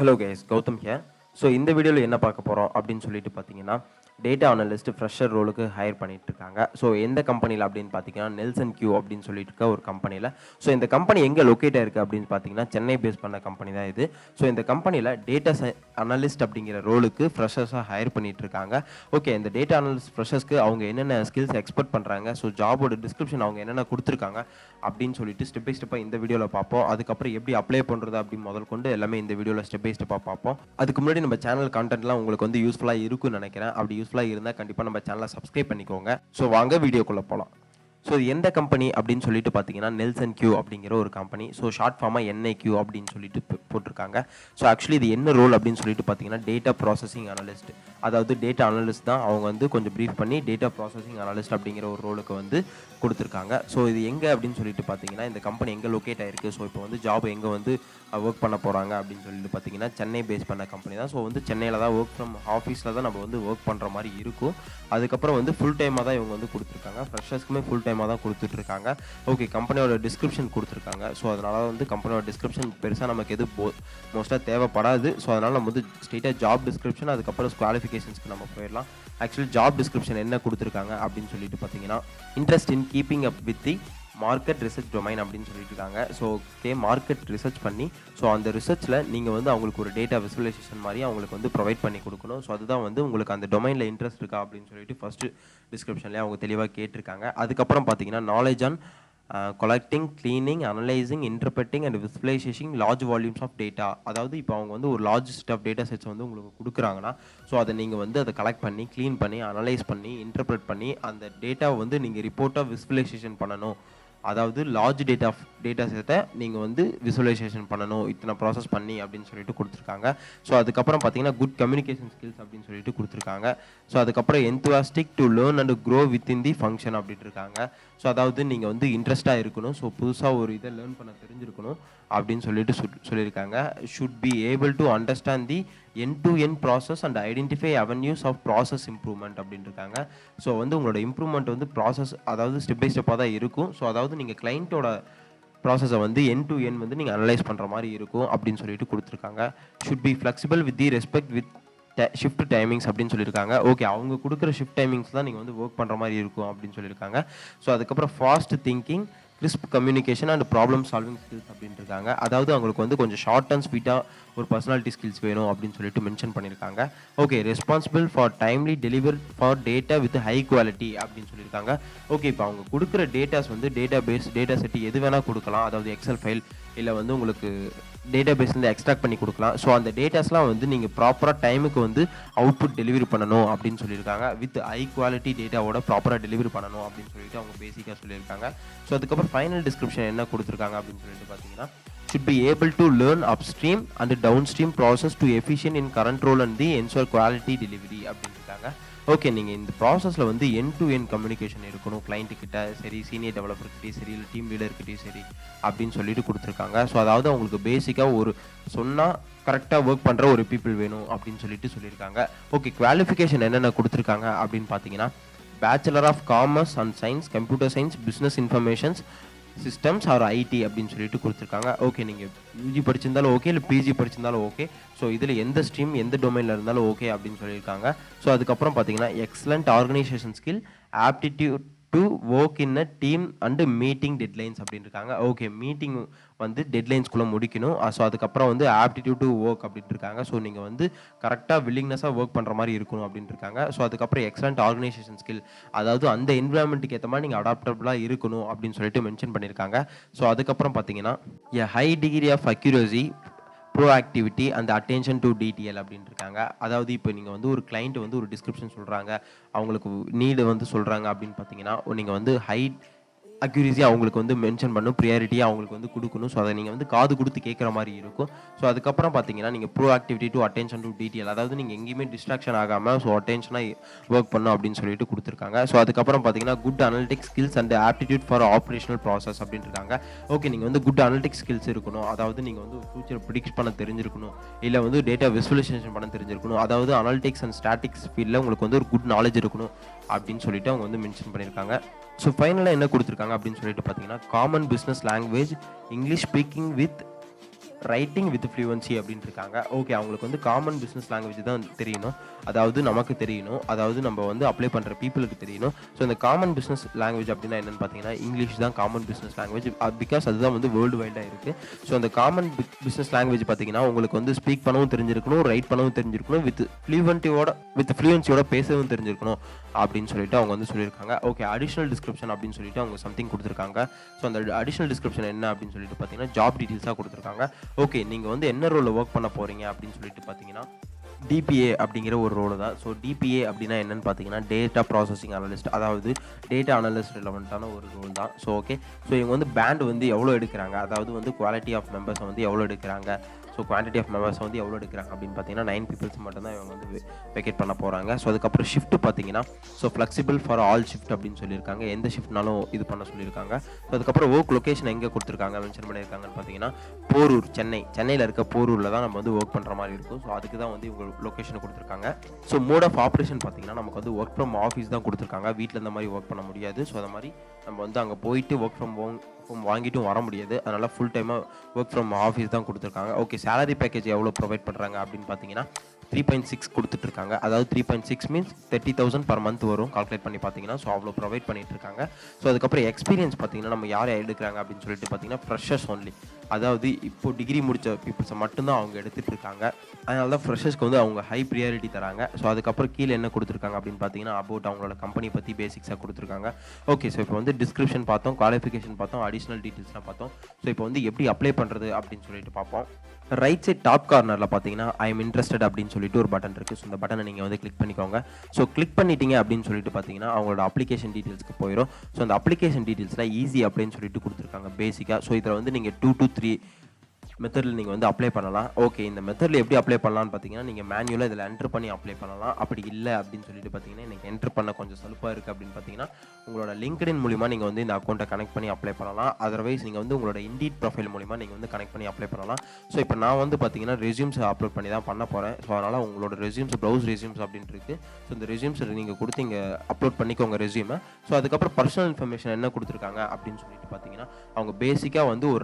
Hello guys, Gowtham here. So இந்த வீடியோவில் என்ன பார்க்க போகிறோம் அப்படின்னு சொல்லிட்டு பார்த்தீங்கன்னா டேட்டா அனலிஸ்ட் ஃப்ரெஷர் ரோலுக்கு ஹையர் பண்ணிட்டு இருக்காங்க. ஸோ எந்த கம்பெனியில் அப்படின்னு பார்த்தீங்கன்னா நெல்சன் கியூ அப்படின்னு சொல்லிட்டு இருக்க ஒரு கம்பெனியில். ஸோ இந்த கம்பெனி எங்கே லொக்கேட் ஆயிருக்கு அப்படின்னு பார்த்தீங்கன்னா சென்னை பேஸ் பண்ண கம்பெனி தான் இது. ஸோ இந்த கம்பெனியில் டேட்டா அனலிஸ்ட் அப்படிங்கிற ரோலுக்கு ஃப்ரெஷர்ஸாக ஹையர் பண்ணிட்டு இருக்காங்க. ஓகே, இந்த டேட்டா அனலிஸ்ட் ஃப்ரெஷர்ஸ்க்கு அவங்க என்னென்ன ஸ்கில்ஸ் எக்ஸ்பெக்ட் பண்ணுறாங்க, ஸோ ஜாபோட டிஸ்கிரிப்ஷன் அவங்க என்னென்ன கொடுத்துருக்காங்க அப்படின்னு சொல்லிட்டு ஸ்டெப் பை ஸ்டெப்பாக இந்த வீடியோவில் பார்ப்போம். அதுக்கப்புறம் எப்படி அப்ளை பண்ணுறது அப்படின்னு முதல் கொண்டு எல்லாமே இந்த வீடியோவில் ஸ்டெப் பை ஸ்டெப்பாக பார்ப்போம். அதுக்கு முன்னாடி நம்ம சேனல் கண்டென்ட்லாம் உங்களுக்கு வந்து யூஸ்ஃபுல்லாக இருக்கும்னு நினைக்கிறேன். அப்படி யூஸ்ஃபுல்லாக இருந்தால் கண்டிப்பாக நம்ம சேனலை சப்ஸ்கிரைப் பண்ணிக்கோங்க. ஸோ வாங்க வீடியோக்குள்ளே போகலாம். ஸோ எந்த கம்பெனி அப்படின்னு சொல்லிட்டு பார்த்தீங்கன்னா நெல்சன் கியூ அப்படிங்கிற ஒரு கம்பெனி. ஸோ ஷார்ட் ஃபார்மாக என்ஐக்யூ அப்படின்னு சொல்லிட்டு போட்டிருக்காங்க. ஸோ ஆக்சுவலி இது என்ன ரோல் அப்படின்னு சொல்லிட்டு பார்த்தீங்கன்னா டேட்டா ப்ராசஸிங் அனலிஸ்ட். அதாவது டேட்டா அனலிஸ்ட் தான் அவங்க வந்து கொஞ்சம் ப்ரீஃப் பண்ணி டேட்டா ப்ராசஸிங் அனலிஸ்ட் அப்படிங்கிற ஒரு ரோலுக்கு வந்து கொடுத்துருக்காங்க. ஸோ இது எங்கே அப்படின்னு சொல்லிட்டு பார்த்தீங்கன்னா இந்த கம்பெனி எங்கே லொக்கேட் ஆயிருக்கு, ஸோ இப்போ வந்து ஜாப் எங்கே வந்து ஒர்க் பண்ண போகிறாங்க அப்படின்னு சொல்லிட்டு பார்த்தீங்கன்னா சென்னை பேஸ் பண்ண கம்பெனி தான். ஸோ வந்து சென்னையில் தான் ஒர்க் ஃப்ரம் ஆஃபீஸில் தான் நம்ம வந்து ஒர்க் பண்ணுற மாதிரி இருக்கும். அதுக்கப்புறம் வந்து ஃபுல் டைமாக தான் இவங்க வந்து கொடுத்துருக்காங்க. ஃப்ரெஷர்ஸ்க்குமே ஃபுல் டைமாக தான் கொடுத்துட்ருக்காங்க. ஓகே, கம்பெனியோட டிஸ்கிரிப்ஷன் கொடுத்துருக்காங்க. ஸோ அதனால் வந்து கம்பெனியோட டிஸ்கிரிப்ஷன் பெருசாக நமக்கு எது மோஸ்ட்டாக தேவைப்படாது. ஸோ அதனால் நம்ம வந்து ஸ்ட்ரெயிட்டாக ஜாப் டிஸ்கிரிப்ஷன் அதுக்கப்புறம் குவாலிஃபிகேஷன்ஸ்க்கு நம்ம போயிடலாம். ஆக்சுவலி ஜாப் டிஸ்கிரிப்ஷன் என்ன கொடுத்துருக்காங்க அப்படின்னு சொல்லிட்டு பார்த்தீங்கன்னா interest in keeping up with the market research domain அப்படின்னு சொல்லிட்டு இருக்காங்க. ஸோ ஓகே, மார்க்கெட் ரிசர்ச் பண்ணி ஸோ அந்த ரிசர்ச்சில் நீங்கள் வந்து அவங்களுக்கு ஒரு டேட்டா விசுவலைசேஷன் மாதிரி அவங்களுக்கு வந்து ப்ரொவைட் பண்ணி கொடுக்கணும். ஸோ அதுதான் வந்து உங்களுக்கு அந்த டொமைனில் இன்ட்ரெஸ்ட் இருக்கா அப்படின்னு சொல்லிட்டு ஃபஸ்ட்டு டிஸ்கிரிப்ஷன்லேயே அவங்க தெளிவாக கேட்டிருக்காங்க. அதுக்கப்புறம் பார்த்தீங்கன்னா knowledge on collecting, cleaning, analyzing, interpreting and visualizing large volumes of data. அதாவது இப்போ அவங்க வந்து ஒரு large set of data sets வந்து உங்களுக்கு கொடுக்குறாங்கன்னா ஸோ அதை நீங்கள் வந்து அதை கலெக்ட் பண்ணி க்ளீன் பண்ணி அனலைஸ் பண்ணி இன்டர்பிரட் பண்ணி அந்த டேட்டாவை வந்து நீங்கள் ரிப்போர்ட்டாக விசுவலைசேஷன் பண்ணணும். அதாவது லார்ஜ் டேட்டா செட்டை நீங்கள் வந்து விசுவலைசேஷன் பண்ணணும் இத்தனை ப்ராசஸ் பண்ணி அப்படின்னு சொல்லிட்டு கொடுத்துருக்காங்க. ஸோ அதுக்கப்புறம் பார்த்தீங்கன்னா குட் கம்யூனிகேஷன் ஸ்கில்ஸ் அப்படின்னு சொல்லிட்டு கொடுத்துருக்காங்க. ஸோ அதுக்கப்புறம் enthusiastic to learn and grow within the function அப்படின்ட்டு இருக்காங்க. ஸோ அதாவது நீங்கள் வந்து இன்ட்ரெஸ்ட்டாக இருக்கணும், ஸோ புதுசாக ஒரு இதை லேர்ன் பண்ண தெரிஞ்சிருக்கணும் அப்படின்னு சொல்லிட்டு சொல்லியிருக்காங்க. Should be able to understand the end-to-end process and identify avenues of process improvement அப்படின்னு இருக்காங்க. ஸோ வந்து உங்களோட இம்ப்ரூவ்மெண்ட் வந்து ப்ராசஸ் அதாவது ஸ்டெப் பை ஸ்டெப்பாக தான் இருக்கும். ஸோ அதாவது நீங்கள் கிளைண்ட்டோட ப்ராசஸை வந்து end-to-end வந்து நீங்கள் அனலைஸ் பண்ணுற மாதிரி இருக்கும் அப்படின்னு சொல்லிட்டு கொடுத்துருக்காங்க. Should be flexible with the respect with shift timings அப்படின்னு சொல்லியிருக்காங்க. ஓகே, அவங்க கொடுக்குற ஷிஃப்ட் டைமிங்ஸ் தான் நீங்கள் வந்து ஒர்க் பண்ணுற மாதிரி இருக்கும் அப்படின்னு சொல்லியிருக்காங்க. ஸோ அதுக்கப்புறம் fast thinking, crisp communication and problem solving skills அப்படின்னு இருக்காங்க. அதாவது அவங்களுக்கு வந்து கொஞ்சம் ஷார்ட் அண்ட் ஸ்வீட்டாக ஒரு பர்சனாலிட்டி ஸ்கில்ஸ் வேணும் அப்படின்னு சொல்லிட்டு மென்ஷன் பண்ணியிருக்காங்க. Okay, responsible for timely deliver for data with high quality அப்படின்னு சொல்லியிருக்காங்க. ஓகே, இப்போ அவங்க கொடுக்குற டேட்டாஸ் வந்து டேட்டா செட் எது வேணால் கொடுக்கலாம். அதாவது எக்ஸல் ஃபைல் இல்லை வந்து உங்களுக்கு டேட்டா பேஸ்லேருந்து எக்ஸ்ட்ராக்ட் பண்ணி கொடுக்கலாம். ஸோ அந்த டேட்டாஸ்லாம் வந்து நீங்கள் ப்ராப்பராக டைமுக்கு வந்து அவுட்புட் டெலிவரி பண்ணணும் அப்படின்னு சொல்லியிருக்காங்க. வித் ஹை குவாலிட்டி டேட்டாவோட ப்ராப்பராக டெலிவரி பண்ணணும் அப்படின்னு சொல்லிட்டு அவங்க பேசிக்காக சொல்லியிருக்காங்க. ஸோ அதுக்கப்புறம் ஃபைனல் டிஸ்கிரிப்ஷன் என்ன கொடுத்துருக்காங்க அப்படின்னு சொல்லிட்டு பார்த்தீங்கன்னா should be able to learn upstream and downstream process to efficient in current role and the ensure quality delivery அப்படின்னு இருக்காங்க. ஓகே, நீங்கள் இந்த ப்ராசஸில் வந்து end-to-end கம்யூனிகேஷன் இருக்கணும் கிளைண்ட்டுக்கிட்ட சரி, சீனியர் டெவலப்பர்கிட்டையும் சரி, இல்லை டீம் லீடர்கிட்டையும் சரி அப்படின்னு சொல்லிட்டு கொடுத்துருக்காங்க. ஸோ அதாவது அவங்களுக்கு பேசிக்காக ஒரு சொன்னால் கரெக்டாக ஒர்க் பண்ணுற ஒரு பீப்புள் வேணும் அப்படின்னு சொல்லிட்டு சொல்லியிருக்காங்க. ஓகே, குவாலிஃபிகேஷன் என்னென்ன கொடுத்துருக்காங்க அப்படின்னு பார்த்தீங்கன்னா bachelor of commerce and science, computer science, business informations systems or IT அப்படின்னு சொல்லிட்டு கொடுத்துருக்காங்க. ஓகே, நீங்கள் யூஜி படிச்சிருந்தாலும் ஓகே, இல்லை பிஜி படிச்சிருந்தாலும் ஓகே. ஸோ இதில் எந்த ஸ்ட்ரீம் எந்த டொமைனில் இருந்தாலும் ஓகே அப்படின்னு சொல்லியிருக்காங்க. ஸோ அதுக்கப்புறம் பார்த்தீங்கன்னா excellent organisation skill, aptitude to work in a team and meeting deadlines அப்படின்னு இருக்காங்க. ஓகே, மீட்டிங் வந்து டெட்லைன்ஸ்குள்ளே முடிக்கணும். ஸோ அதுக்கப்புறம் வந்து ஆப்டிடியூட் டு ஒர்க் அப்படின்ட்டு இருக்காங்க. ஸோ நீங்கள் வந்து கரெக்டாக வில்லிங்னஸாக ஒர்க் பண்ணுற மாதிரி இருக்கணும் அப்படின்ட்டு இருக்காங்க. ஸோ அதுக்கப்புறம் எக்ஸலண்ட் ஆர்கனைசேஷன் ஸ்கில், அதாவது அந்த என்விரான்மெண்ட்டுக்கு ஏற்ற மாதிரி நீங்கள் அடாப்டபுளாக இருக்கணும் அப்படின்னு சொல்லிட்டு மென்ஷன் பண்ணியிருக்காங்க. ஸோ அதுக்கப்புறம் பார்த்தீங்கன்னா a high degree of accuracy, proactivity and attention to detail அப்படின்னு இருக்காங்க. அதாவது இப்போ நீங்கள் வந்து ஒரு கிளைண்ட் வந்து ஒரு டிஸ்கிரிப்ஷன் சொல்கிறாங்க, அவங்களுக்கு நீடு வந்து சொல்கிறாங்க அப்படின்னு பார்த்தீங்கன்னா நீங்கள் வந்து ஹை அக்யூரஸி அவங்களுக்கு வந்து மென்ஷன் பண்ணும், ப்ரியாரிட்டியாக அவங்களுக்கு வந்து கொடுக்கணும். ஸோ அதை நீங்கள் வந்து காது கொடுத்து கேட்குற மாதிரி இருக்கும். ஸோ அதுக்கப்புறம் பார்த்தீங்கன்னா நீங்கள் bro activity to attention to detail, அதாவது நீங்கள் எங்கேயுமே டிஸ்ட்ராக்ஷன் ஆகாமல் ஸோ அட்டென்ஷனாக ஒர்க் பண்ணணும் அப்படின்னு சொல்லிட்டு கொடுத்துருக்காங்க. ஸோ அதுக்கப்புறம் பார்த்தீங்கன்னா good analytics skills and aptitude for operational process அப்படின்னு இருக்காங்க. ஓகே, நீங்கள் வந்து குட் அனலிட்டிக்ஸ் ஸ்கில்ஸ் இருக்கணும், அதாவது நீங்கள் வந்து ஃபியூச்சர் ப்ரிடிக்ட் பண்ண தெரிஞ்சிருக்கணும், இல்லை வந்து டேட்டா விசுவலைசேஷன் பண்ண தெரிஞ்சிருக்கணும், அதாவது அனலிட்டிக்ஸ் அண்ட் ஸ்டாட்டிக்ஸ் ஃபீல்டில் உங்களுக்கு வந்து ஒரு குட் நாலேஜ் இருக்கணும் அப்படின்னு சொல்லிட்டு அவங்க வந்து மென்ஷன் பண்ணியிருக்காங்க. ஸோ ஃபைனலாக என்ன கொடுத்துருக்காங்க அப்படின்னு சொல்லிட்டு பார்த்தீங்கன்னா common business language, English speaking with writing with fluency அப்படின்னு இருக்காங்க. ஓகே, அவங்களுக்கு வந்து காமன் பிஸ்னஸ் லாங்குவேஜ் தான் தெரியணும், அதாவது நமக்கு தெரியணும், அதாவது நம்ம வந்து அப்ளை பண்ணுற பீப்புளுக்கு தெரியணும். ஸோ இந்த காமன் பிஸ்னஸ் லாங்குவேஜ் அப்படின்னா என்னென்னு பார்த்தீங்கன்னா இங்கிலீஷ் தான் காமன் பிஸ்னஸ் லாங்குவேஜ், பிகாஸ் அதுதான் வந்து வேர்ல்டு வைடாக இருக்குது. ஸோ அந்த காமன் பிஸ்னஸ் லாங்குவேஜ் பார்த்தீங்கன்னா உங்களுக்கு வந்து ஸ்பீக் பண்ணவும் தெரிஞ்சிருக்கணும், ரைட் பண்ணவும் தெரிஞ்சிருக்கணும், வித் ஃப்ளூவன்சியோட பேசவும் தெரிஞ்சிருக்கணும் அப்படின்னு சொல்லிட்டு அவங்க வந்து சொல்லியிருக்காங்க. ஓகே, அடிஷனல் டிஸ்கிரிப்ஷன் அப்படின்னு சொல்லிட்டு அவங்க சம்திங் கொடுத்துருக்காங்க. ஸோ அந்த அடிஷனல் டிஸ்கிரிப்ஷன் என்ன அப்படின்னு சொல்லிட்டு பார்த்தீங்கன்னா ஜாப் டீட்டெயில்ஸாக கொடுத்துருக்காங்க. ஓகே, நீங்கள் வந்து என்ன ரோலில் ஒர்க் பண்ண போகிறீங்க அப்படின்னு சொல்லிட்டு பார்த்தீங்கன்னா டிபிஏ அப்படிங்கிற ஒரு ரோல் தான். ஸோ டிபிஏ அப்படின்னா என்னென்னு பார்த்தீங்கன்னா டேட்டா ப்ராசஸிங் அனலிஸ்ட், அதாவது டேட்டா அனலிஸ்ட் ரிலவெண்ட்டான ஒரு ரோல் தான். ஸோ ஓகே, ஸோ இவங்க வந்து பேண்ட் வந்து எவ்வளோ எடுக்கிறாங்க, அதாவது வந்து குவாலிட்டி ஆஃப் மெம்பர்ஸை வந்து எவ்வளோ எடுக்கிறாங்க, ஸோ குவான்டிட்டி ஆஃப் மெம்பர்ஸ் வந்து எவ்வளோ எடுக்கிறாங்க அப்படின்னு பார்த்தீங்கன்னா 9 பீப்புள்ஸ் மட்டும்தான் இவங்க வந்து வெக்கேட் பண்ண போகிறாங்க. ஸோ அதுக்கப்புறம் ஷிஃப்ட் பார்த்தீங்கன்னா so flexible for all shift அப்படின்னு சொல்லியிருக்காங்க, எந்த ஷிஃப்ட்னாலும் இது பண்ண சொல்லியிருக்காங்க. ஸோ அதுக்கப்புறம் ஒர்க் லொக்கேஷன் எங்கே கொடுத்துருக்காங்க மென்ஷன் பண்ணியிருக்காங்கன்னு பார்த்தீங்கன்னா போரூர், சென்னையில் இருக்க போரூரில் தான் நம்ம வந்து ஒர்க் பண்ணுற மாதிரி இருக்கும். ஸோ அதுக்கு தான் வந்து இவங்க லொக்கேஷன் கொடுத்துருக்காங்க. ஸோ மோட் ஆஃப் ஆப்ரேஷன் பார்த்தீங்கன்னா நமக்கு வந்து ஒர்க் ஃப்ரம் ஆஃபீஸ் தான் கொடுத்துருக்காங்க, வீட்டில் இந்த மாதிரி ஒர்க் பண்ண முடியாது. ஸோ அதை மாதிரி நம்ம வந்து அங்கே போயிட்டு ஒர்க் ஃப்ரம் ஹோம் வாங்கிட்டும் வர முடியாது, அதனால் ஃபுல் டைமாக ஒர்க் ஃப்ரம் ஆஃபீஸ் தான் கொடுத்துருக்காங்க. ஓகே, சேலரி பேக்கேஜ் எவ்வளோ ப்ரொவைட் பண்ணுறாங்க அப்படின்னு பார்த்தீங்கன்னா 3.6 கொடுத்துட்ருக்காங்க, அதாவது 3.6 மீன்ஸ் 30,000 பர் மந்த் வரும் கால்குலேட் பண்ணி பார்த்தீங்கன்னா. ஸோ அவ்வளோ ப்ரொவைட் பண்ணிட்டு இருக்காங்க. ஸோ அதுக்கப்புறம் எக்ஸ்பீரியன்ஸ் பார்த்தீங்கன்னா நம்ம யாரை எடுக்கிறாங்க அப்படின்னு சொல்லிட்டு பார்த்தீங்கன்னா ஃப்ரெஷர்ஸ் ஒன்லி, அதாவது இப்போ டிகிரி முடித்த பீப்புள்ஸை மட்டும்தான் அவங்க எடுத்துகிட்டு இருக்காங்க. அதனால தான் ஃப்ரெஷர்ஸ்க்கு வந்து அவங்க ஹை ப்ரியாரிட்டி தராங்க. ஸோ அதுக்கப்புறம் கீழே என்ன கொடுத்துருக்காங்க அப்படின்னு பார்த்தீங்கன்னா அபவுட் அவங்களோட கம்பெனி பற்றி பேசிக்ஸாக கொடுத்துருக்காங்க. ஓகே, ஸோ இப்போ வந்து டிஸ்கிரிப்ஷன் பார்த்தோம், குவாலிஃபிகேஷன் பார்த்தோம், அடிஷனல் டீட்டெயில்ஸ்லாம் பார்த்தோம். ஸோ இப்போ வந்து எப்படி அப்ளை பண்ணுறது அப்படின்னு சொல்லிட்டு பார்ப்போம். ரைட் சைட் டாப் கார்னரில் பார்த்தீங்கன்னா ஐ எம் இன்ட்ரெஸ்டட் அப்படின்னு சொல்லிட்டு ஒரு பட்டன் இருக்குது. ஸோ இந்த பட்டனை நீங்கள் வந்து கிளிக் பண்ணிக்கோங்க. ஸோ கிளிக் பண்ணிட்டீங்க அப்படின்னு சொல்லிட்டு பார்த்தீங்கன்னா அவங்களோட அப்ளிகேஷன் டீட்டெயில்ஸ்க்கு போயிடும். ஸோ அந்த அப்ளிகேஷன் டீட்டெயில்ஸ்லாம் ஈஸி அப்படின்னு சொல்லிட்டு கொடுத்துருக்காங்க பேசிக்காக. ஸோ இதில் வந்து நீங்கள் 2 to 3 மெத்தடில் நீங்கள் வந்து அப்ளை பண்ணலாம். ஓகே, இந்த மெத்தடில் எப்படி அப்ளை பண்ணலான்னு பார்த்தீங்கன்னா நீங்கள் மேனுவலாக இதில் என்ட்ரு பண்ணி அப்ளை பண்ணலாம். அப்படி இல்லை அப்படின்னு சொல்லிட்டு பார்த்தீங்கன்னா எனக்கு என்ட்ரு பண்ண கொஞ்சம் சலுப்பாக இருக்குது அப்படின்னு பார்த்தீங்கன்னா உங்களோட லிங்க்டின் மூலிமா நீங்கள் வந்து இந்த அக்கௌண்ட்டை கனெக்ட் பண்ணி அப்ளை பண்ணலாம். அதர்வைஸ் நீங்கள் வந்து உங்களோட இண்டீட் ப்ரொஃபைல் மூலிமா நீங்கள் வந்து கனெக்ட் பண்ணி அப்ளை பண்ணலாம். ஸோ இப்போ நான் வந்து பார்த்தீங்கன்னா ரெஸ்யூம்ஸ் அப்லோட் பண்ணி தான் பண்ண போகிறேன். ஸோ அதனால் உங்களோட ரெஸ்யூம்ஸ் ப்ரௌஸ் ரெஸ்யூம்ஸ் அப்படின்ட்டு இருக்குது. ஸோ இந்த ரெஸ்யூம்ஸ் நீங்கள் கொடுத்து இங்கே அப்லோட் பண்ணிக்கோங்க ரெஸ்யூமை. ஸோ அதுக்கப்புறம் பர்சனல் இன்ஃபர்மேஷன் என்ன கொடுத்துருக்காங்க அப்படின்னு சொல்லிட்டு பார்த்தீங்கன்னா அவங்க பேசிக்காக வந்து ஒரு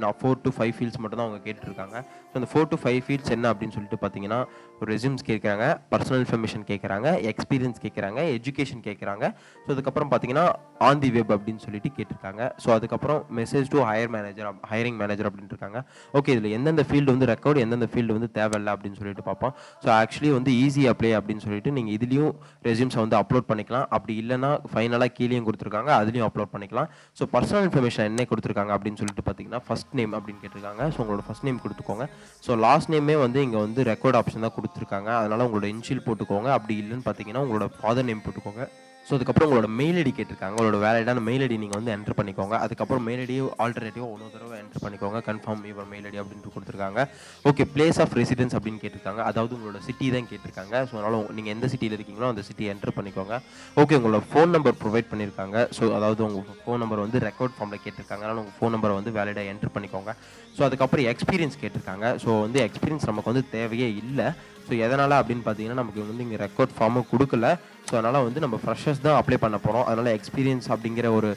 4 to 5 ஃபீல்ட்ஸ் மட்டும் தான் அவங்க கேட்டுருக்காங்க. ஸோ அந்த 4 to 5 ஃபீல்ட்ஸ் என்ன அப்படின்னு சொல்லிட்டு பார்த்தீங்கன்னா ஒரு ரெஸ்யூம்ஸ் கேட்குறாங்க, பர்சனல் இன்ஃபர்மேஷன் கேட்குறாங்க, எக்ஸ்பீரியன்ஸ் கேட்குறாங்க, எஜுகேஷன் கேட்குறாங்க. ஸோ அதுக்கப்புறம் பார்த்தீங்கன்னா ஆன் தி வெப் அப்படின்னு சொல்லிட்டு கேட்டிருக்காங்க. ஸோ அதுக்கப்புறம் மெசேஜ் டு ஹையரிங் மேனேஜர் அப்படின்னு இருக்காங்க. ஓகே, இதில் எந்தெந்த ஃபீல்டு வந்து ரெக்கார்டு, எந்தெந்த ஃபீல்டு வந்து தேவையில்லை அப்படின்னு சொல்லிட்டு பார்ப்போம். ஸோ ஆக்சுவலி வந்து ஈஸி அப்ளை அப்படின்னு சொல்லிட்டு நீங்கள் இதுலேயும் ரெஸ்யூம்ஸை வந்து அப்லோட் பண்ணிக்கலாம். அப்படி இல்லைனா ஃபைனலாக கீழேயும் கொடுத்துருக்காங்க, அதுலேயும் அப்லோட் பண்ணிக்கலாம். ஸோ பர்சனல் இன்ஃபர்மேஷன் என்ன கொடுத்துருக்காங்க அப்படின்னு சொல்லிட்டு பார்த்தீங்கன்னா ஃபர்ஸ்ட் நேம் அப்படின்னு கேட்டிருக்காங்க. ஸோ உங்களோட ஃபர்ஸ்ட் நேம் கொடுத்துக்கோங்க. ஸோ லாஸ்ட் நேமே வந்து இங்கே வந்து ரெக்கார்ட் ஆப்ஷன் தான் கொடுத்துருக்காங்க, அதனால் உங்களோட இனிஷியல் போட்டுக்கோங்க. அப்படி இல்லைன்னு பார்த்தீங்கன்னா உங்களோட ஃபாதர் நேம் போட்டுக்கோங்க. ஸோ அதுக்கப்புறம் உங்களோட மெயில் ஐடி கேட்டிருக்காங்க, உங்களோட வேலிடான மெயில் ஐடி நீங்கள் வந்து என்ட்ரு பண்ணிக்கோங்க. அதுக்கப்புறம் மெயில் ஐடியோ ஆல்டர்னேட்டிவ் ஒன்று தடவை என்ட்ரு பண்ணிக்கோங்க. கன்ஃபார்ம் யுவர் மெயில் ஐடி அப்படின்ட்டு கொடுத்துருக்காங்க. ஓகே, பிளேஸ் ஆஃப் ரெசிடென்ஸ் அப்படின்னு கேட்டிருக்காங்க, அதாவது உங்களோட சிட்டி தான் கேட்டிருக்காங்க. ஸோ அதனால் நீங்கள் எந்த சிட்டியில் இருக்கீங்களோ அந்த சிட்டியை என்ட்ரு பண்ணிக்கோங்க. ஓகே, உங்களோட ஃபோன் நம்பர் ப்ரொவைட் பண்ணியிருக்காங்க. ஸோ அதாவது உங்கள் ஃபோன் நம்பர் வந்து ரெக்கார்ட் ஃபார்மில் கேட்டிருக்காங்க, அதனால் உங்கள் ஃபோன் நம்பரை வந்து வேலிடாக என்ட்ரு பண்ணிக்கோங்க. ஸோ அதுக்கப்புறம் எக்ஸ்பீரியன்ஸ் கேட்டிருக்காங்க. ஸோ வந்து எக்ஸ்பீரியன்ஸ் நமக்கு வந்து தேவையே இல்லை. ஸோ எதனால் அப்படின்னு பார்த்தீங்கன்னா நமக்கு வந்து இங்கே ரெக்கார்ட் ஃபார்மும் கொடுக்கல. ஸோ அதனால் வந்து நம்ம ஃப்ரெஷர்ஸ் தான் அப்ளை பண்ண போகிறோம். அதனால் எக்ஸ்பீரியன்ஸ் அப்படிங்கிற ஒரு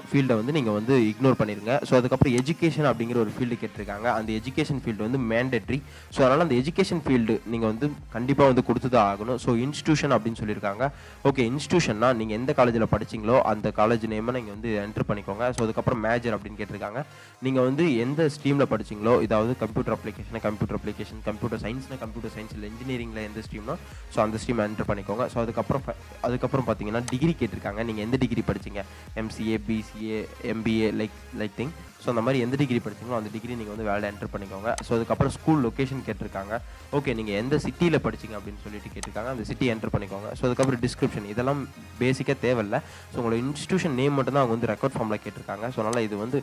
ஃபீல்டை வந்து நீங்கள் வந்து இக்னோர் பண்ணிடுங்க. ஸோ அதுக்கப்புறம் எஜுகேஷன் அப்படிங்கிற ஒரு ஃபீல்டு கேட்டிருக்காங்க. அந்த எஜுகேஷன் ஃபீல்டு வந்து மேண்டேட்ரி. ஸோ அதனால் அந்த எஜுகேஷன் ஃபீல்டு நீங்கள் வந்து கண்டிப்பாக வந்து கொடுத்து தான் ஆகணும். ஸோ இன்ஸ்டியூஷன் அப்படின்னு சொல்லியிருக்காங்க. ஓகே, இன்ஸ்டியூஷன்னா நீங்கள் எந்த காலேஜில் படிச்சிங்களோ அந்த காலேஜ் நேமை நீங்கள் வந்து என்ட்ரு பண்ணிக்கோங்க. ஸோ அதுக்கப்புறம் மேஜர் அப்படின்னு கேட்டிருக்காங்க. நீங்கள் வந்து எந்த ஸ்ட்ரீமில் படிச்சிங்களோ, இதாவது கம்ப்யூட்டர் அப்ளிகேஷன், கம்ப்யூட்டர் சயின்ஸ்னா கம்ப்யூட்டர் சயின்ஸ், இல்லை இன்ஜினியரிங்கில் எந்த ஸ்ட்ரீம்னா ஸோ அந்த ஸ்ட்ரீம் என்ட்ரு பண்ணிக்கோங்க. ஸோ அதுக்கப்புறம் பார்த்தீங்கன்னா டிகிரி கேட்டிருக்காங்க. நீங்கள் எந்த டிகிரி படிச்சிங்க, MCA, BCA, MBA like thing. So அந்த மாதிரி எந்த டிகிரி படிச்சிங்களோ அந்த டிகிரி நீங்கள் வந்து வேலை என்ட்ரு பண்ணிக்கோங்க. ஸோ அதுக்கப்புறம் ஸ்கூல் லொக்கேஷன் கேட்டிருக்காங்க. ஓகே, நீங்கள் எந்த சிட்டியில் படிச்சிங்க அப்படின்னு சொல்லிட்டு கேட்டிருக்காங்க, அந்த சிட்டி என்ட்ரு பண்ணிக்கோங்க. ஸோ அதுக்கப்புறம் டிஸ்கிரிப்ஷன், இதெல்லாம் பேசிக்காக தேவையில்லை. ஸோ உங்களோட இன்ஸ்டியூஷன் நேம் மட்டும் தான் அவங்க வந்து ரெக்கார்ட் ஃபார்மில் கேட்டிருக்காங்க. ஸோ அதனால் இது வந்து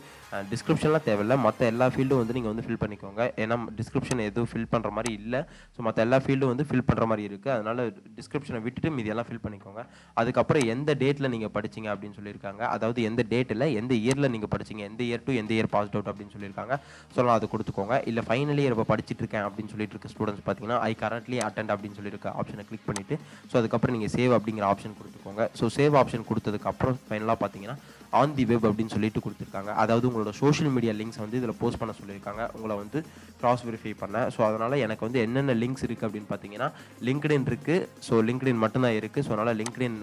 டிஸ்கிரிப்ஷன்லாம் தேவையில்லை. மற்ற எல்லா ஃபீல்டும் வந்து நீங்கள் வந்து ஃபில் பண்ணிக்கோங்க. ஏன்னா டிஸ்கிரிப்ஷன் எதுவும் ஃபில் பண்ணுற மாதிரி இல்லை. ஸோ மற்ற எல்லா ஃபீல்டும் வந்து ஃபில் பண்ணுற மாதிரி இருக்குது. அதனால் டிஸ்கிரிப்ஷனை விட்டுட்டு மீதி எல்லாம் ஃபில் பண்ணிக்கோங்க. அதுக்கப்புறம் எந்த டேட்டில் நீங்கள் படிச்சிங்க அப்படின்னு சொல்லியிருக்காங்க, அதாவது எந்த டேட்டில் எந்த இயரில் நீங்கள் படிச்சிங்க, எந்த இயர் டு எந்த இயர் பாஸ் அவுட் அப்படின்னு சொல்லியிருக்காங்க. ஸோ நான் அதை கொடுத்துக்கோங்க. இல்லை ஃபைனல் இயர் இப்போ படிச்சுட்டு இருக்கேன் அப்படின்னு சொல்லிட்டு இருக்க ஸ்டூடெண்ட்ஸ் பார்த்தீங்கன்னா ஐ கரண்ட்லி அட்டெண்ட் அப்படின்னு சொல்லியிருக்க ஆப்ஷனை கிளிக் பண்ணிவிட்டு ஸோ அதுக்கப்புறம் நீங்கள் சேவ் அப்படிங்கிற ஆப்ஷன் கொடுத்துக்கோங்க. ஸோ சேவ் ஆப்ஷன் கொடுத்ததுக்கப்புறம் ஃபைனலாக பார்த்தீங்கன்னா ஆன் தி வெப் அப்படின்னு சொல்லிட்டு கொடுத்துருக்காங்க. அதாவது உங்களோட சோஷியல் மீடியா லிங்க்ஸ் வந்து இதில் போஸ்ட் பண்ண சொல்லியிருக்காங்க, உங்களை வந்து கிராஸ் வெரிஃபை பண்ண. ஸோ அதனால் எனக்கு வந்து என்னென்ன லிங்க்ஸ் இருக்குது அப்படின்னு பார்த்தீங்கன்னா லிங்க்டின் இருக்குது. ஸோ லிங்க்டின் மட்டும்தான் இருக்குது. ஸோ அதனால் லிங்க்டின்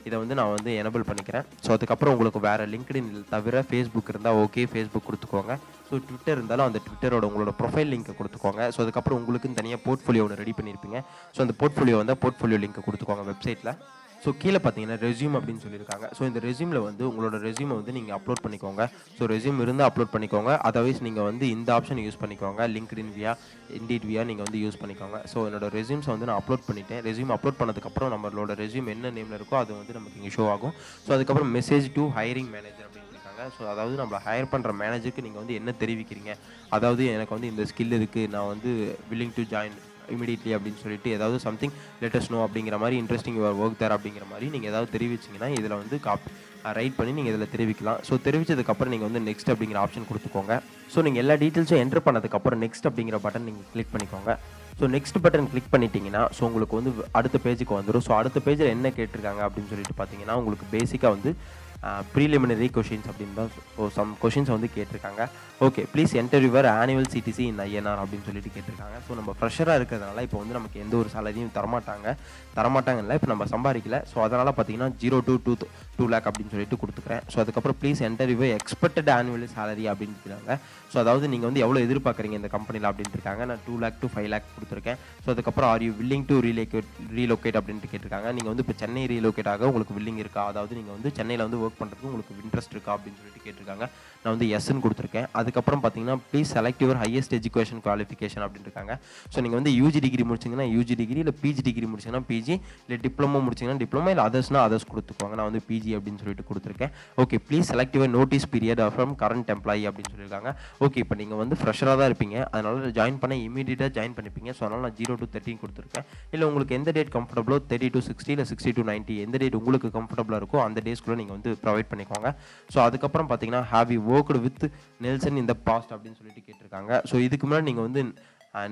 இதை வந்து நான் வந்து எனபிள் பண்ணிக்கிறேன். ஸோ அதுக்கப்புறம் உங்களுக்கு வேறு லிங்க்டின் தவிர ஃபேஸ்புக் இருந்தால் ஓகே, ஃபேஸ்புக் கொடுத்துக்கோங்க. ஸோ ட்விட்டர் இருந்தாலும் அந்த ட்விட்டரோட உங்களோட ப்ரொஃபைல் லிங்க்கை கொடுத்துக்கோங்க. ஸோ அதுக்கப்புறம் உங்களுக்குன்னு தனியாக போர்ட்ஃபோலியோ ஒன்று ரெடி பண்ணியிருப்பீங்க. ஸோ அந்த போர்ட்ஃபோலியோ வந்து போர்ட்ஃபோலியோ லிங்க்கை கொடுத்துக்கோங்க வெப்சைட்டில். ஸோ கீழே பார்த்தீங்கன்னா ரெஸ்யூம் அப்படின்னு சொல்லியிருக்காங்க. ஸோ இந்த ரெஸ்யூமில் வந்து உங்களோட ரெஸ்யூமை வந்து நீங்கள் அப்லோட் பண்ணிக்கோங்க. ஸோ ரெஸ்யூம் இருந்தால் அப்லோட் பண்ணிக்கோங்க. அதர்வைஸ் நீங்கள் வந்து இந்த ஆப்ஷன் யூஸ் பண்ணிக்கோங்க, லிங்க்டின் வியா இண்டீட் வியா நீங்கள் வந்து யூஸ் பண்ணிக்கோங்க. ஸோ என்னோட ரெஸ்யூம்ஸை வந்து நான் அப்லோட் பண்ணிட்டேன். ரெஸ்யூம் அப்லோட் பண்ணதுக்கப்புறம் நம்மளோட ரெஸ்யூம் என்ன நேமில் இருக்கோ அது வந்து நமக்கு இங்கே ஷோ ஆகும். ஸோ அதுக்கப்புறம் மெசேஜ் டு ஹைரிங் மேனேஜர் அப்படின்னு இருக்காங்க. ஸோ அதாவது நம்மளை ஹையர் பண்ணுற மேனேஜருக்கு நீங்கள் வந்து என்ன தெரிவிக்கிறீங்க, அதாவது எனக்கு வந்து இந்த ஸ்கில் இருக்குது, நான் வந்து வில்லிங் டு ஜாயின் இமீடியட்லி அப்படின்னு சொல்லிட்டு ஏதாவது சம்திங் லேட்டஸ்ட் நோ அப்படிங்கிற மாதிரி இன்ட்ரெஸ்டிங் யுவர் ஒர்க் தேர் அப்படிங்கிற மாதிரி நீங்கள் ஏதாவது தெரிவிச்சிங்கன்னா இதில் வந்து ரைட் பண்ணி நீங்கள் இதில் தெரிவிக்கலாம். ஸோ தெரிவித்ததுக்கப்புறம் நீங்கள் வந்து நெக்ஸ்ட் அப்படிங்கிற ஆப்ஷன் கொடுத்துக்கோங்க. ஸோ நீங்கள் எல்லா டீட்டெயில்ஸும் என்ட்ரு பண்ணதுக்கப்புறம் நெக்ஸ்ட் அப்படிங்கிற பட்டன் நீங்கள் கிளிக் பண்ணிக்கோங்க. ஸோ நெக்ஸ்ட் பட்டன் கிளிக் பண்ணிட்டீங்கன்னா ஸோ உங்களுக்கு வந்து அடுத்த பேஜுக்கு வந்துடும். ஸோ அடுத்த பேஜில் என்ன கேட்டிருக்காங்க அப்படின்னு சொல்லிட்டு பார்த்தீங்கன்னா உங்களுக்கு பேசிக்காக வந்து ப்ரீலிமினரி கொஷின்ஸ் அப்படின்னு தான் சம் கொஷின்ஸ் வந்து கேட்டிருக்காங்க. Okay, please enter your annual CTC in INR அப்படின்னு சொல்லிட்டு கேட்டிருக்காங்க. ஸோ நம்ம ஃப்ரெஷராக இருக்கிறதுனால இப்போ வந்து நமக்கு எந்த ஒரு சேலரியும் தரமாட்டாங்கல்ல, இப்போ நம்ம சம்பாதிக்கல. ஸோ அதனால் பார்த்தீங்கன்னா 0 to 2 lakh அப்படின்னு சொல்லிட்டு கொடுத்துக்கிறேன். ஸோ அதுக்கப்புறம் please enter your expected annual salary அப்படின்னு இருக்காங்க. ஸோ அதாவது நீங்கள் வந்து எவ்வளோ எதிர்பார்க்குறீங்க இந்த கம்பெனியில் அப்படின்ட்டு இருக்காங்க. நான் 2 lakh to 5 lakh கொடுத்துருக்கேன். ஸோ அதுக்கப்புறம் are you willing to relocate அப்படின்ட்டு கேட்டிருக்காங்க. நீங்கள் வந்து இப்போ சென்னை ரீலோகேட் ஆக உங்களுக்கு வில்லிங் இருக்கா, அதாவது நீங்கள் வந்து சென்னையில் வந்து ஒர்க் பண்ணுறதுக்கு உங்களுக்கு இன்ட்ரெஸ்ட் இருக்கா அப்படின்னு சொல்லிட்டு கேட்டிருக்காங்க. நான் வந்து எஸ்ன்னு கொடுத்துருக்கேன். அதுக்கப்புறம் பார்த்தீங்கன்னா please select your highest education qualification அப்படின்னு இருக்காங்க. ஸோ நீங்கள் வந்து யூஜி டிகிரி முடிச்சிங்கன்னா யூஜி டிகிரி, இல்லை பிஜி டிகிரி முடிச்சிங்கன்னா பிஜி, இல்லை டிப்ளமோ முடிச்சிங்கன்னா டிப்ளமோ, இல்லை அதர்ஸ் கொடுத்துக்குவாங்க. நான் வந்து பிஜி அப்படின்னு சொல்லிட்டு கொடுத்துருக்கேன். Okay, please select your notice period from current employee அப்படின்னு சொல்லியிருக்காங்க. ஓகே, இப்போ நீங்கள் வந்து ஃப்ரெஷராக தான் இருப்பீங்க, அதனால் ஜாயின் பண்ண இமீடியட்டாக ஜாயின் பண்ணிப்பீங்க. ஸோ அதனால் நான் 0 to 13 கொடுத்துருக்கேன். இல்லை உங்களுக்கு எந்த டேட் கம்ஃபர்டபுளோ 30 to 60 இல்லை 60 to 90 எந்த டேட் உங்களுக்கு கம்ஃபர்டபுளாக இருக்கோ அந்த டேஸ்க்குள்ளே நீங்கள் வந்து ப்ரொவைட் பண்ணிக்கோங்க. ஸோ அதுக்கப்புறம் பார்த்தீங்கன்னா have you worked with Nelson இந்த பாஸ்ட் அப்படின்னு சொல்லிட்டு கேட்டிருக்காங்க. ஸோ இதுக்கு முன்னாடி நீங்கள் வந்து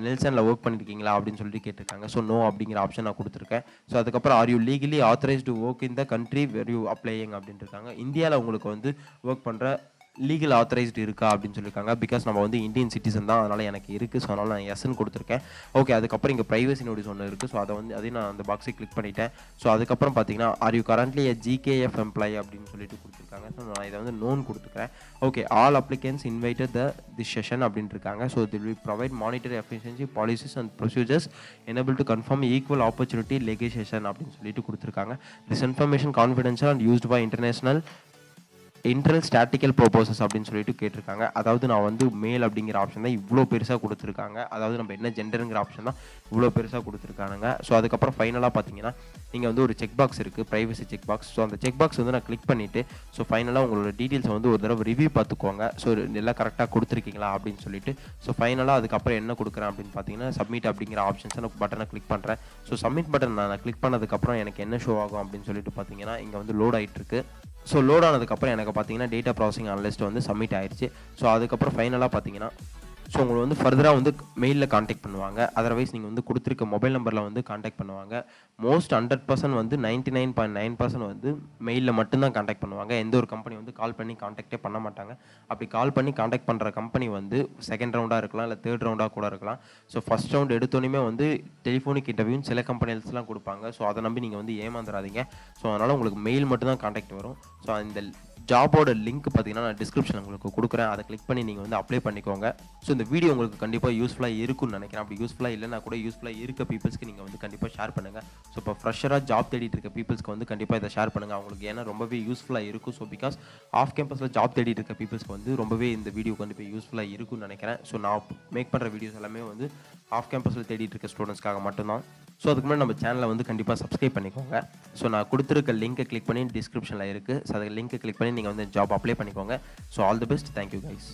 நெல்சனில் ஒர்க் பண்ணியிருக்கீங்களா அப்படின்னு சொல்லிட்டு கேட்டிருக்காங்க. ஸோ நோ அப்படிங்கிற ஆப்ஷன் நான் கொடுத்துருக்கேன். ஸோ அதுக்கப்புறம் are you legally authorized work in the country where you applying அப்படின்ட்டு இருக்காங்க. இந்தியாவில் உங்களுக்கு வந்து ஒர்க் பண்ணுற லீகல் ஆத்தரைஸ்டு இருக்கா அப்படின்னு சொல்லியிருக்காங்க. பிகாஸ் நம்ம வந்து இந்தியன் சிட்டிசன் தான், அதனால் எனக்கு இருக்குது. ஸோ அதனால் நான் எஸ்ன்னு கொடுத்துருக்கேன். ஓகே, அதுக்கப்புறம் இங்கே ப்ரைவசி நோட்டீஸ் ஒன்று இருக்குது. ஸோ அதையும் நான் அந்த பாக்ஸை கிளிக் பண்ணிட்டேன். ஸோ அதுக்கப்புறம் பார்த்தீங்கன்னா are you currently GKF employee அப்படின்னு சொல்லிட்டு கொடுத்துருக்காங்க. ஸோ நான் இதை வந்து நோன் கொடுத்துக்கிறேன். Okay, all applicants invited this session அப்படின்னு இருக்காங்க. So this will provide monetary efficiency policies and procedures enable to conform equal opportunity legislation அப்படின்னு சொல்லிட்டு கொடுத்துருக்காங்க. This information confidential and used by internal statistical purposes அப்படின்னு சொல்லிட்டு கேட்டிருக்காங்க. அதாவது நான் வந்து மேல் அப்படிங்கிற ஆப்ஷன் தான் இவ்வளோ பெருசாக கொடுத்துருக்காங்க. அதாவது நம்ம என்ன ஜெண்டருங்கிற ஆப்ஷன் தான் இவ்வளோ பெருசாக கொடுத்துருக்கானுங்க. ஸோ அதுக்கப்புறம் ஃபைனலாக பார்த்தீங்கன்னா நீங்கள் வந்து ஒரு செக் பாக்ஸ் இருக்குது, ப்ரைவசி செக் பாக்ஸ். ஸோ அந்த செக் பாக்ஸ் வந்து நான் கிளிக் பண்ணிவிட்டு ஸோ ஃபைனலாக உங்களோட டீட்டெயில்ஸை வந்து ஒரு தடவை ரிவ்யூ பார்த்துக்கோங்க. ஸோ எல்லாம் கரெக்டாக கொடுத்துருக்கீங்களா அப்படின்னு சொல்லிட்டு. ஸோ ஃபைனலாக அதுக்கப்புறம் என்ன கொடுக்குறேன் அப்படின்னு பார்த்தீங்கன்னா சப்மிட் அப்படிங்கிற ஆப்ஷன்ஸை நான் பட்டனை கிளிக் பண்ணுறேன். ஸோ சப்மிட் பட்டன் நான் கிளிக் பண்ணதுக்கப்புறம் எனக்கு என்ன ஷோ ஆகும் அப்படின்னு சொல்லிட்டு பார்த்தீங்கன்னா இங்கே வந்து லோட் ஆகிட்டு இருக்கு. ஸோ லோட் ஆனதுக்கப்புறம் எனக்கு பார்த்தீங்கன்னா டேட்டா ப்ராசஸிங் அனலிஸ்ட் வந்து சப்மிட் ஆயிடுச்சு. ஸோ அதுக்கப்புறம் ஃபைனலாக பார்த்தீங்கன்னா ஸோ உங்களை வந்து ஃபர்தராக வந்து மெயிலில் காண்டாக்ட் பண்ணுவாங்க. அதர்வைஸ் நீங்கள் வந்து கொடுத்துருக்க மொபைல் நம்பரில் வந்து காண்டாக்ட் பண்ணுவாங்க. மோஸ்ட் 100% வந்து 99.9% வந்து மெயிலில் மட்டும்தான் காண்டாக்ட் பண்ணுவாங்க. எந்த ஒரு கம்பெனி வந்து கால் பண்ணி காண்டாக்டே பண்ண மாட்டாங்க. அப்படி கால் பண்ணி காண்டாக்ட் பண்ணுற கம்பெனி வந்து செகண்ட் ரவுண்டாக இருக்கலாம், இல்லை தேர்ட் ரவுண்டாக கூட இருக்கலாம். ஸோ ஃபஸ்ட் ரவுண்ட் எடுத்தோன்னே வந்து டெலிஃபோனிக் இன்டர்வியூன்னு சில கம்பெனிஸ்லாம் கொடுப்பாங்க. ஸோ அதை நம்பி நீங்கள் வந்து ஏமாந்துடாதீங்க. ஸோ அதனால் உங்களுக்கு மெயில் மட்டும்தான் காண்டாக்ட் வரும். ஸோ இந்த ஜாபோட லிங்க் பார்த்தீங்கன்னா நான் டிஸ்கிரிப்ஷன் உங்களுக்கு கொடுக்குறேன். அதை கிளிக் பண்ணி நீங்கள் வந்து அப்ளை பண்ணிக்கோங்க. ஸோ இந்த வீடியோ உங்களுக்கு கண்டிப்பாக யூஸ்ஃபுல்லாக இருக்கும்னு நினைக்கிறேன். அப்படி யூஸ்ஃபுல்லாக இல்லைனா கூட யூஸ்ஃபுல்லாக இருக்க பீப்புள்ஸ்க்கு நீங்கள் வந்து கண்டிப்பாக ஷேர் பண்ணுங்கள். ஸோ இப்போ ஃப்ரெஷராக ஜாப் தேடிட்டு இருக்க பீப்புள்ஸ்க்கு வந்து கண்டிப்பாக இதை ஷேர் பண்ணுங்கள். அவங்களுக்கு ஏன்னா ரொம்பவே யூஸ்ஃபுல்லாக இருக்கும். ஸோ பிகாஸ் ஆஃப் கேம்பஸில் ஜாப் தேடிட்டு இருக்க பீப்புள்ஸ்க்கு வந்து ரொம்பவே இந்த வீடியோ கண்டிப்பாக யூஸ்ஃபுல்லாக இருக்கும்னு நினைக்கிறேன். ஸோ நான் மேக் பண்ணுற வீடியோஸ் எல்லாமே வந்து ஆஃப் கேம்பஸில் தேடிட்டு இருக்க ஸ்டூடெண்ட்ஸ்க்காக மட்டும்தான். ஸோ அதுக்கு முன்னாடி நம்ம சேனலை வந்து கண்டிப்பாக சப்ஸ்கிரைப் பண்ணிக்கோங்க. ஸோ நான் கொடுத்துருக்க லிங்கை கிளிக் பண்ணி டிஸ்கிரிப்ஷனில் இருக்குது. ஸோ அந்த லிங்கை கிளிக் பண்ணி நீங்கள் வந்து ஜாப் அப்ளை பண்ணிக்கோங்க. So all the best. Thank you guys.